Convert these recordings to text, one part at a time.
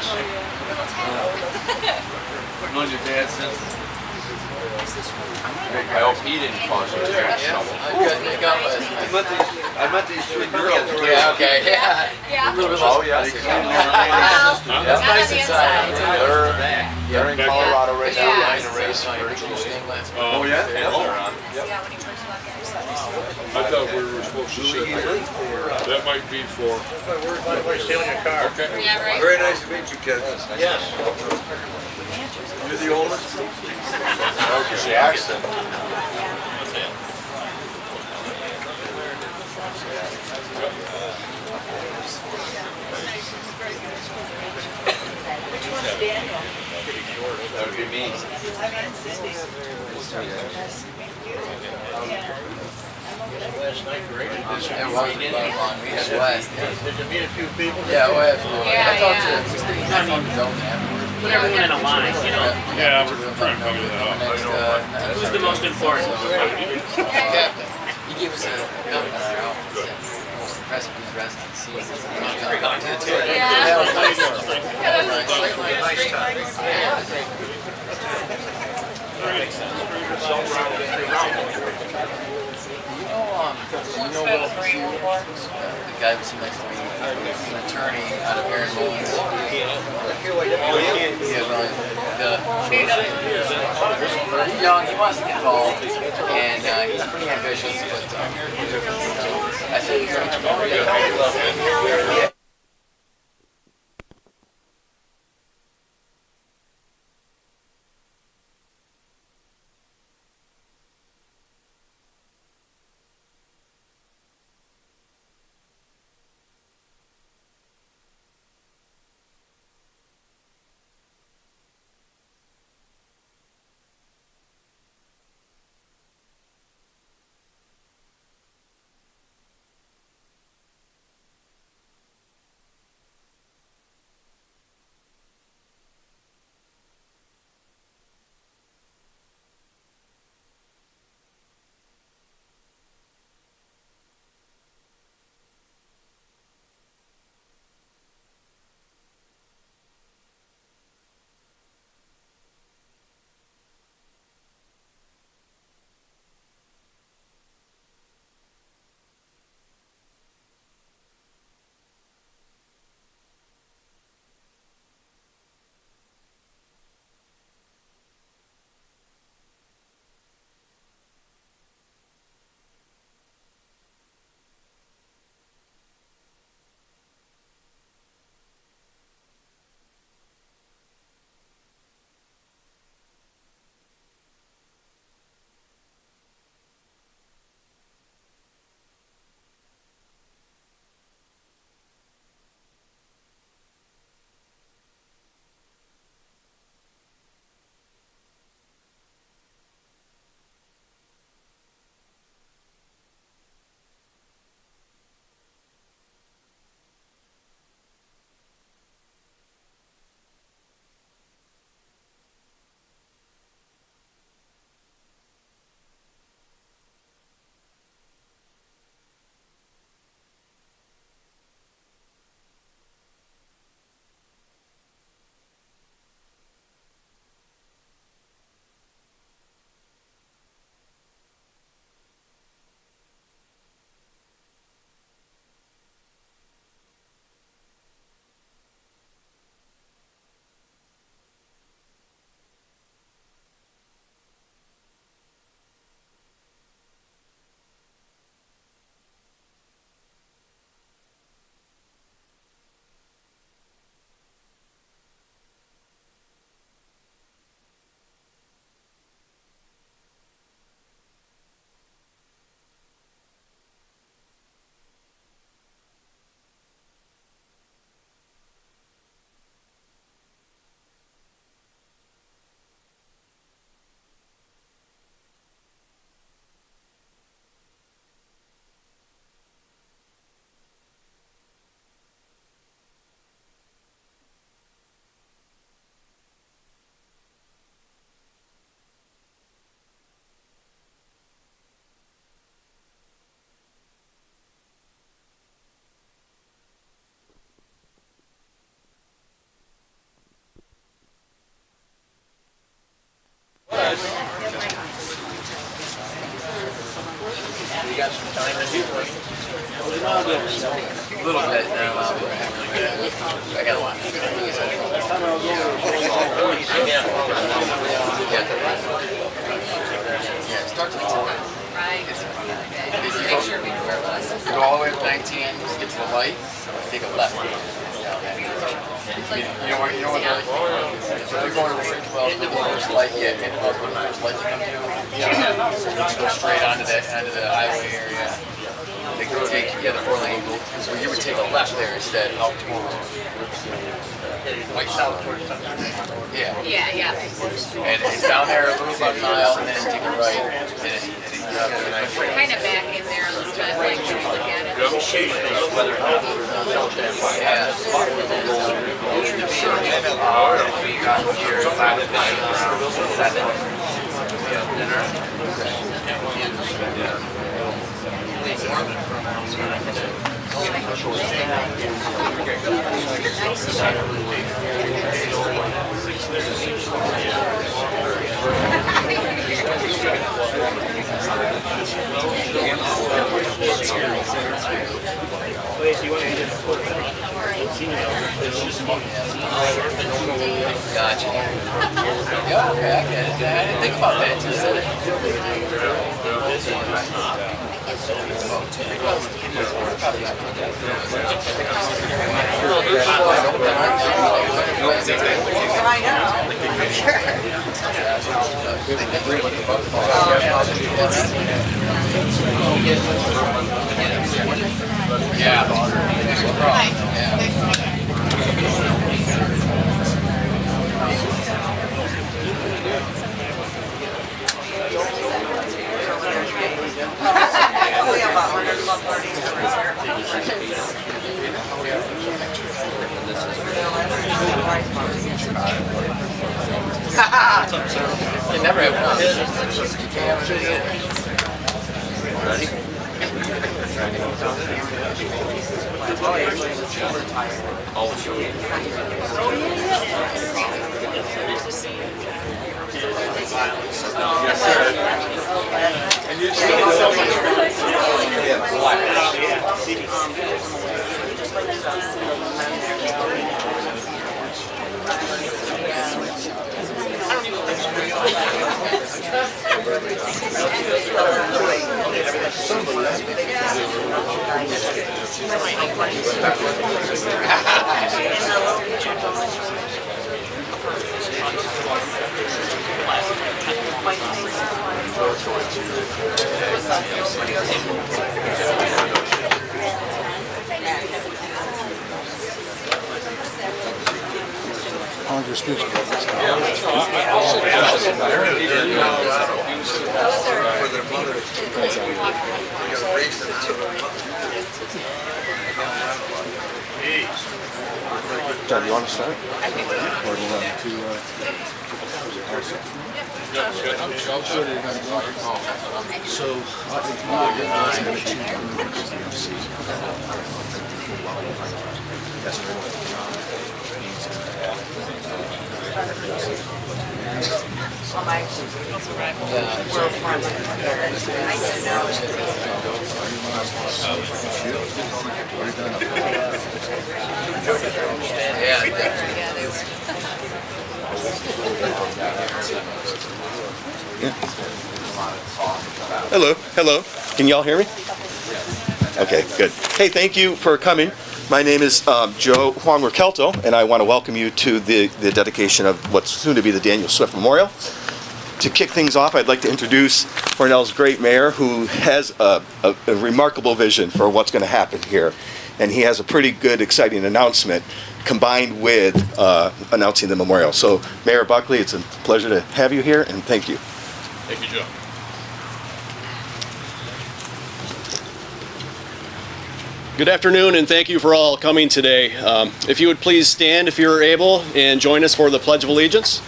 Yes. I've known your dad since. I hope he didn't cause you trouble. I met these three girls. Yeah, okay, yeah. Yeah. A little bit less. Oh, yeah. That's nice inside. They're in Colorado right now, running a race for Oh, yeah? Yeah, when he first walked in. I thought we were supposed to sit there. That might be for. Stealing your car. Okay. Yeah, right. Very nice to meet you, kids. Yes. You're the oldest? Jackson. Which one's Daniel? That would be me. Last night, great. It was a lot of fun. We had a blast. Did you meet a few people? Yeah, well, absolutely. Yeah, I talked yeah. to afterwards. Put everyone in a line, you know? Yeah, we're trying to figure that out. Who's the most important? Captain. He gave us a number on our outfits. Most impressive was rest of the season. Yeah. That was nice. Yeah, that was Nice time. You know Will Pugh? The guy who seemed next to me, an attorney out of Aaron Mullins. He's young, he wants to get involved, and he's pretty ambitious, but I think he's going to spent some time in Newport. A little bit now. I got a lot. Yeah, it starts at 10. Right. Make sure we go all the way up 19, just get to the light, take a left. You know what, so if you're going to Route 12, the first light, hit the first light that comes through, go straight onto the highway area. They could take, the 4-lane, so you would take a left there instead, out towards, like south towards something. Yeah. Yeah. And it's down there a little about a mile, and then take a right, and then We're kind of back in there a little bit, like when you look at it. Gotcha. Yeah, okay, I get it. I didn't think about that until You never have one. You can't have it either. For their mother. We got racing out of their mother. John, you want to start? Or do you want to So, Hello. Can y'all hear me? Okay, good. Hey, thank you for coming. My name is Joe Juan Rakelto, and I want to welcome you to the dedication of what's soon to be the Daniel Swift Memorial. To kick things off, I'd like to introduce Cornell's great mayor, who has a remarkable vision for what's going to happen here. And he has a pretty good, exciting announcement combined with announcing the memorial. So, Mayor Buckley, it's a pleasure to have you here, and thank you. Thank you, Joe. Good afternoon, and thank you for all coming today. If you would please stand if you're able and join us for the Pledge of Allegiance.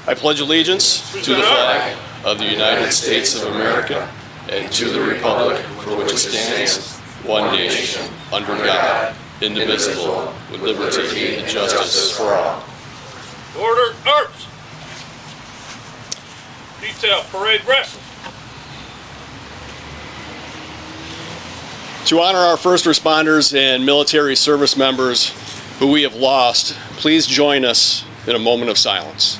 I pledge allegiance to the flag of the United States of America and to the republic for which it stands, one nation, under God, indivisible, with liberty and justice for all. Order, arms! Detail parade rest. To honor our first responders and military service members who we have lost, please join us in a moment of silence.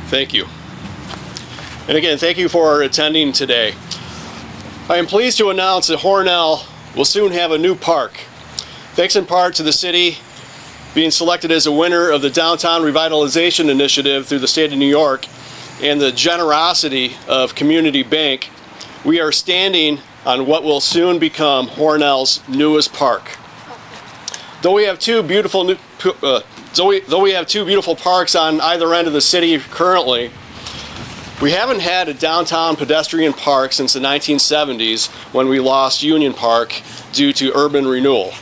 Thank you. And again, thank you for attending today. I am pleased to announce that Hornell will soon have a new park. Thanks in part to the city being selected as a winner of the Downtown Revitalization Initiative through the state of New York and the generosity of Community Bank, we are standing on what will soon become Hornell's newest park. Though we have two beautiful parks on either end of the city currently, we haven't had a downtown pedestrian park since the 1970s when we lost Union Park due to urban renewal.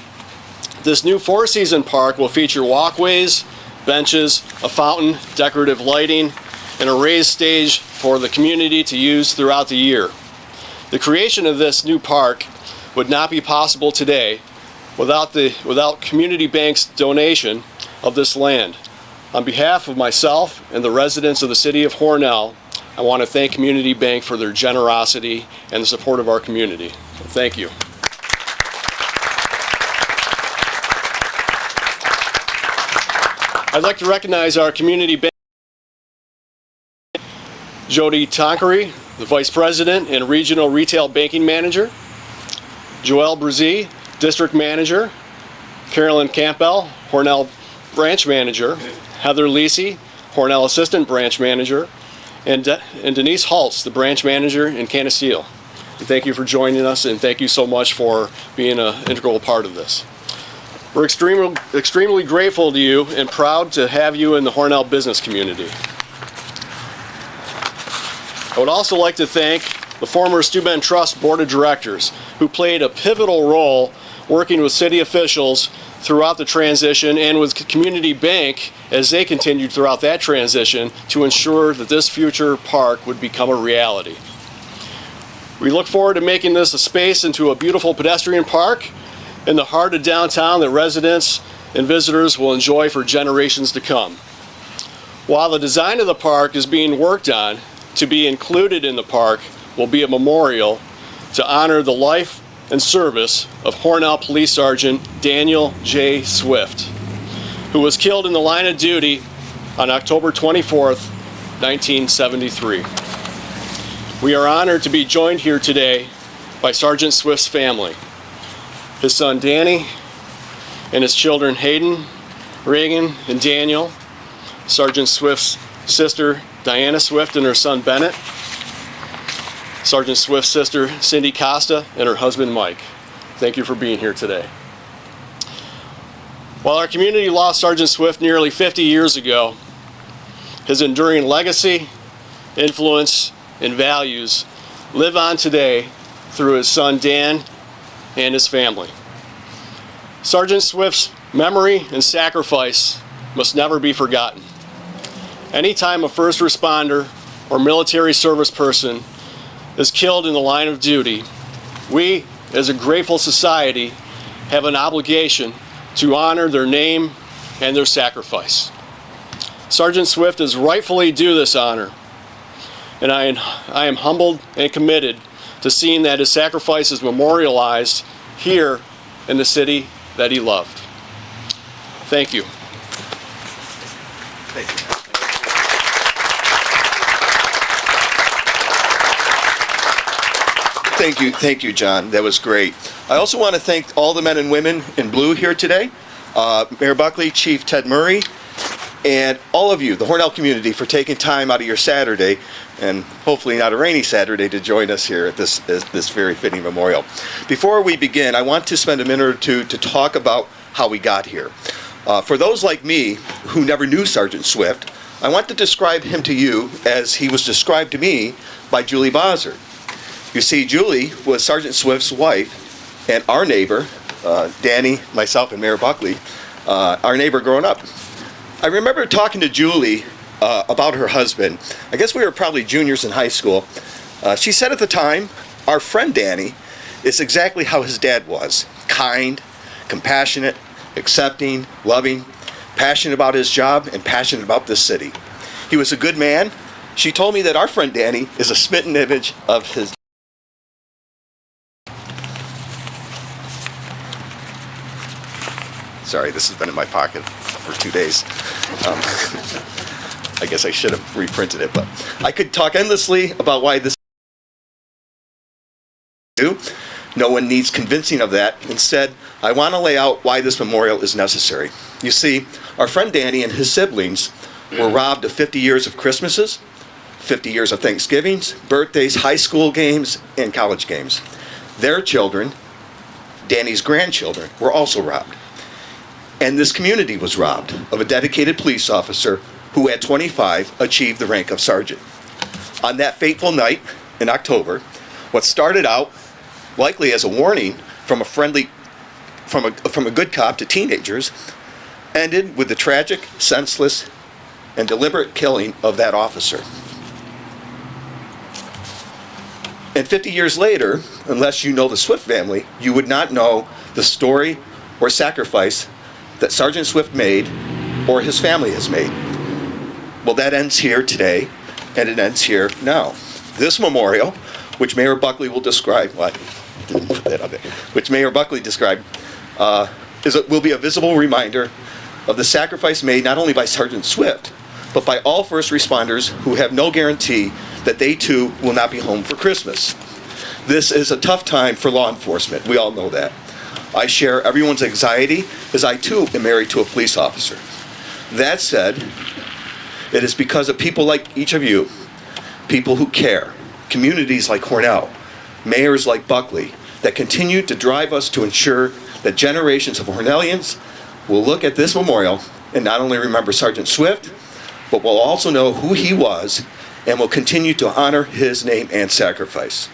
This new four-season park will feature walkways, benches, a fountain, decorative lighting, and a raised stage for the community to use throughout the year. The creation of this new park would not be possible today without Community Bank's donation of this land. On behalf of myself and the residents of the city of Hornell, I want to thank Community Bank for their generosity and the support of our community. Thank you. I'd like to recognize our Community Bank, Jody Tonkery, the Vice President and Regional Retail Banking Manager, Joelle Brzee, District Manager, Carolyn Campbell, Hornell Branch Manager, Heather Lisi, Hornell Assistant Branch Manager, and Denise Holtz, the Branch Manager in Canasteel. Thank you for joining us, and thank you so much for being an integral part of this. We're extremely grateful to you and proud to have you in the Hornell business community. I would also like to thank the former Steuben Trust Board of Directors, who played a pivotal role working with city officials throughout the transition and with Community Bank as they continued throughout that transition to ensure that this future park would become a reality. We look forward to making this a space into a beautiful pedestrian park in the heart of downtown that residents and visitors will enjoy for generations to come. While the design of the park is being worked on, to be included in the park will be a memorial to honor the life and service of Hornell Police Sergeant Daniel J. Swift, who was killed in the line of duty on October 24th, 1973. We are honored to be joined here today by Sergeant Swift's family, his son Danny, and his children Hayden, Reagan, and Daniel, Sergeant Swift's sister Diana Swift and her son Bennett, Sergeant Swift's sister Cindy Costa, and her husband Mike. Thank you for being here today. While our community lost Sergeant Swift nearly 50 years ago, his enduring legacy, influence, and values live on today through his son Dan and his family. Sergeant Swift's memory and sacrifice must never be forgotten. Anytime a first responder or military service person is killed in the line of duty, we, as a grateful society, have an obligation to honor their name and their sacrifice. Sergeant Swift is rightfully due this honor, and I am humbled and committed to seeing that his sacrifice is memorialized here in the city that he loved. Thank you. Thank you. Thank you, John. That was great. I also want to thank all the men and women in blue here today, Mayor Buckley, Chief Ted Murray, and all of you, the Hornell community, for taking time out of your Saturday, and hopefully not a rainy Saturday, to join us here at this very fitting memorial. Before we begin, I want to spend a minute or two to talk about how we got here. For those like me who never knew Sergeant Swift, I want to describe him to you as he was described to me by Julie Bozzard. You see, Julie was Sergeant Swift's wife and our neighbor, Danny, myself, and Mayor Buckley, our neighbor growing up. I remember talking to Julie about her husband. I guess we were probably juniors in high school. She said at the time Our friend Danny is exactly how his dad was. Kind, compassionate, accepting, loving, passionate about his job, and passionate about this city. He was a good man. She told me that our friend Danny is a smitten image of his. Sorry, this has been in my pocket for 2 days. I guess I should have reprinted it, but I could talk endlessly about why this. No one needs convincing of that. Instead, I want to lay out why this memorial is necessary. You see, our friend Danny and his siblings were robbed of 50 years of Christmases, 50 years of Thanksgivings, birthdays, high school games, and college games. Their children, Danny's grandchildren, were also robbed. And this community was robbed of a dedicated police officer who at 25 achieved the rank of sergeant. On that fateful night in October, what started out likely as a warning from a good cop to teenagers ended with the tragic, senseless, and deliberate killing of that officer. And 50 years later, unless you know the Swift family, you would not know the story or sacrifice that Sergeant Swift made or his family has made. Well, that ends here today, and it ends here now. This memorial, which Mayor Buckley will describe, which Mayor Buckley described, will be a visible reminder of the sacrifice made not only by Sergeant Swift, but by all first responders who have no guarantee that they too will not be home for Christmas. This is a tough time for law enforcement. We all know that. I share everyone's anxiety, as I too am married to a police officer. That said, it is because of people like each of you, people who care, communities like Cornell, mayors like Buckley, that continue to drive us to ensure that generations of Cornellians will look at this memorial and not only remember Sergeant Swift, but will also know who he was and will continue to honor his name and sacrifice.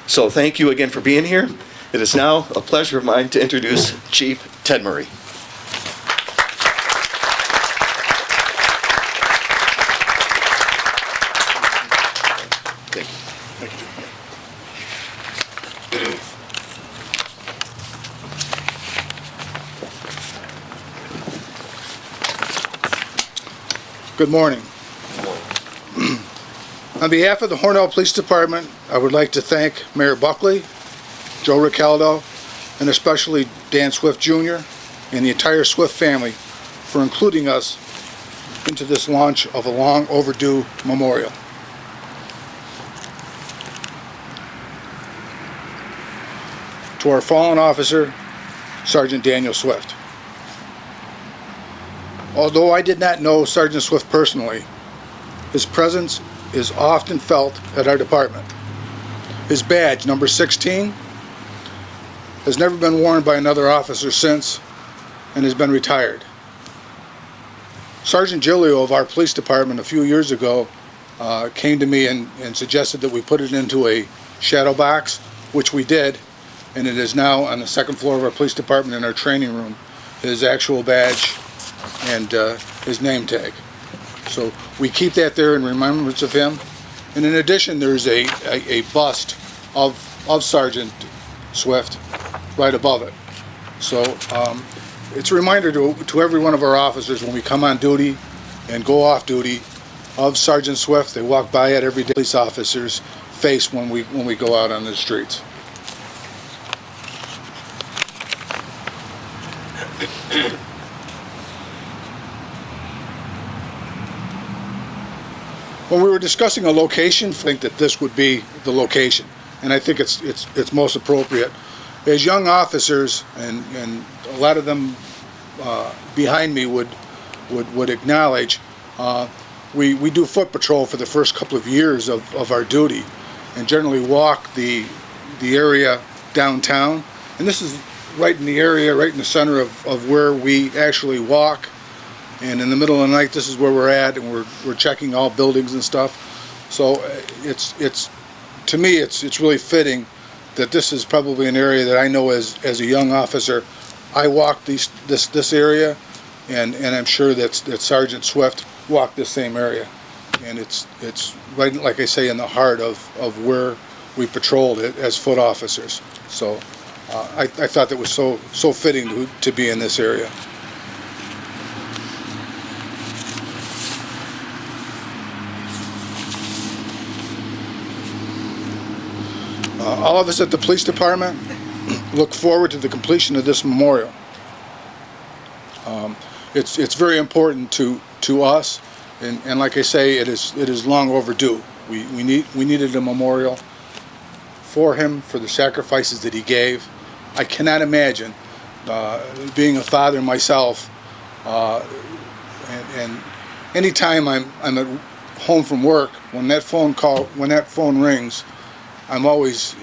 So thank you again for being here. It is now a pleasure of mine to introduce Chief Ted Murray. Good morning. On behalf of the Hornell Police Department, I would like to thank Mayor Buckley, Joe Ricaldo, and especially Dan Swift Jr. and the entire Swift family for including us into this launch of a long overdue memorial. To our fallen officer, Sergeant Daniel Swift. Although I did not know Sergeant Swift personally, his presence is often felt at our department. His badge, number 16, has never been worn by another officer since and has been retired. Sergeant Giglio of our police department a few years ago came to me and suggested that we put it into a shadow box, which we did, and it is now on the second floor of our police department in our training room, his actual badge and his name tag. So we keep that there in remembrance of him. And in addition, there's a bust of Sergeant Swift right above it. So it's a reminder to every one of our officers when we come on duty and go off duty of Sergeant Swift. They walk by it every day. Police officers face when we go out on the streets. When we were discussing a location, I think that this would be the location, and I think it's most appropriate. As young officers, and a lot of them behind me would acknowledge, we do foot patrol for the first couple of years of our duty, and generally walk the area downtown. And this is right in the area, right in the center of where we actually walk. And in the middle of the night, this is where we're at, and we're checking all buildings and stuff. So it's to me, it's really fitting that this is probably an area that I know as a young officer. I walked this area, and I'm sure that Sergeant Swift walked this same area. And it's right, like I say, in the heart of where we patrolled it as foot officers. So I thought that was so fitting to be in this area. All of us at the police department look forward to the completion of this memorial. It's very important to us, and like I say, it is long overdue. We needed a memorial for him, for the sacrifices that he gave. I cannot imagine being a father myself, and anytime I'm at home from work, when that phone rings, I'm always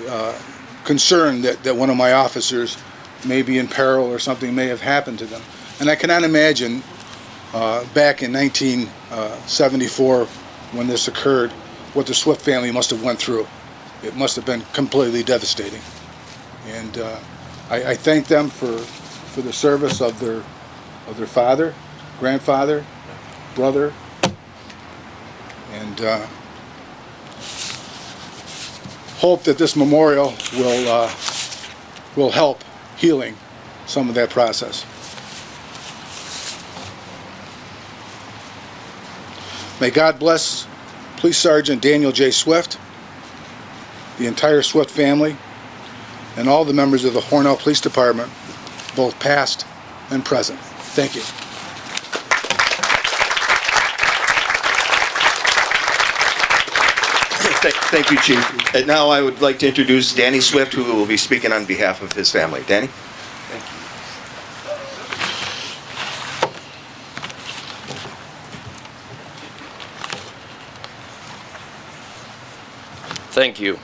concerned that one of my officers may be in peril or something may have happened to them. And I cannot imagine back in 1974 when this occurred, what the Swift family must have went through. It must have been completely devastating. And I thank them for the service of their father, grandfather, brother, and hope that this memorial will help healing some of that process. May God bless Police Sergeant Daniel J. Swift, the entire Swift family, and all the members of the Hornell Police Department, both past and present. Thank you. Thank you, Chief. And now I would like to introduce Danny Swift, who will be speaking on behalf of his family. Danny? Thank you.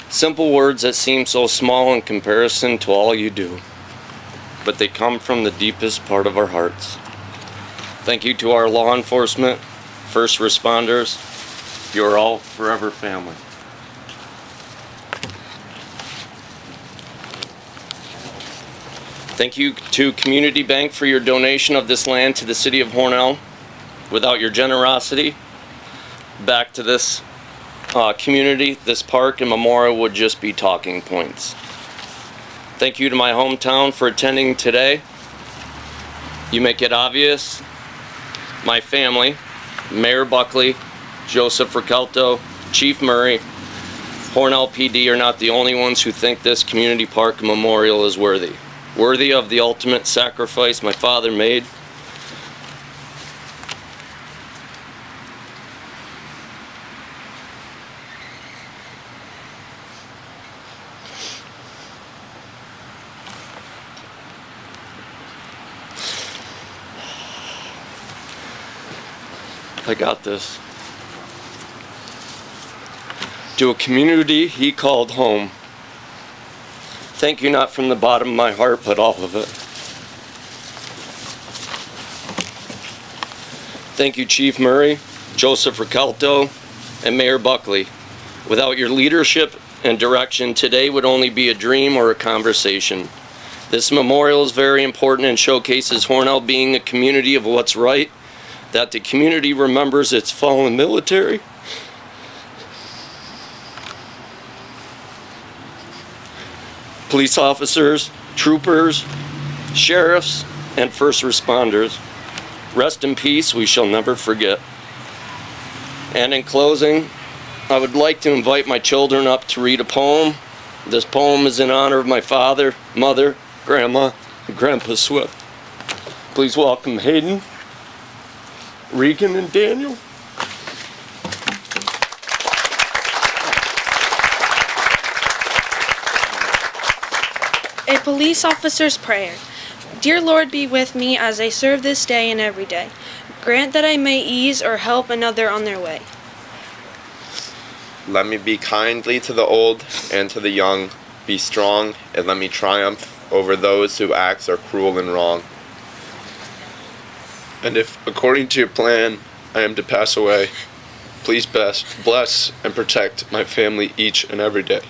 Simple words that seem so small in comparison to all you do, but they come from the deepest part of our hearts. Thank you to our law enforcement, first responders. You're all forever family. Thank you to Community Bank for your donation of this land to the city of Hornell. Without your generosity, back to this community, this park and memorial would just be talking points. Thank you to my hometown for attending today. You make it obvious. My family, Mayor Buckley, Joseph Ricalto, Chief Murray, Hornell PD are not the only ones who think this community park and memorial is worthy of the ultimate sacrifice my father made. I got this. To a community he called home. Thank you, not from the bottom of my heart, but all of it. Thank you, Chief Murray, Joseph Ricalto, and Mayor Buckley. Without your leadership and direction, today would only be a dream or a conversation. This memorial is very important and showcases Hornell being a community of what's right, that the community remembers its fallen military, police officers, troopers, sheriffs, and first responders. Rest in peace, we shall never forget. And in closing, I would like to invite my children up to read a poem. This poem is in honor of my father, mother, grandma, and Grandpa Swift. Please welcome Hayden, Regan, and Daniel. A police officer's prayer. Dear Lord, be with me as I serve this day and every day. Grant that I may ease or help another on their way. Let me be kindly to the old and to the young. Be strong, and let me triumph over those whose acts are cruel and wrong. And if, according to your plan, I am to pass away, please bless and protect my family each and every day.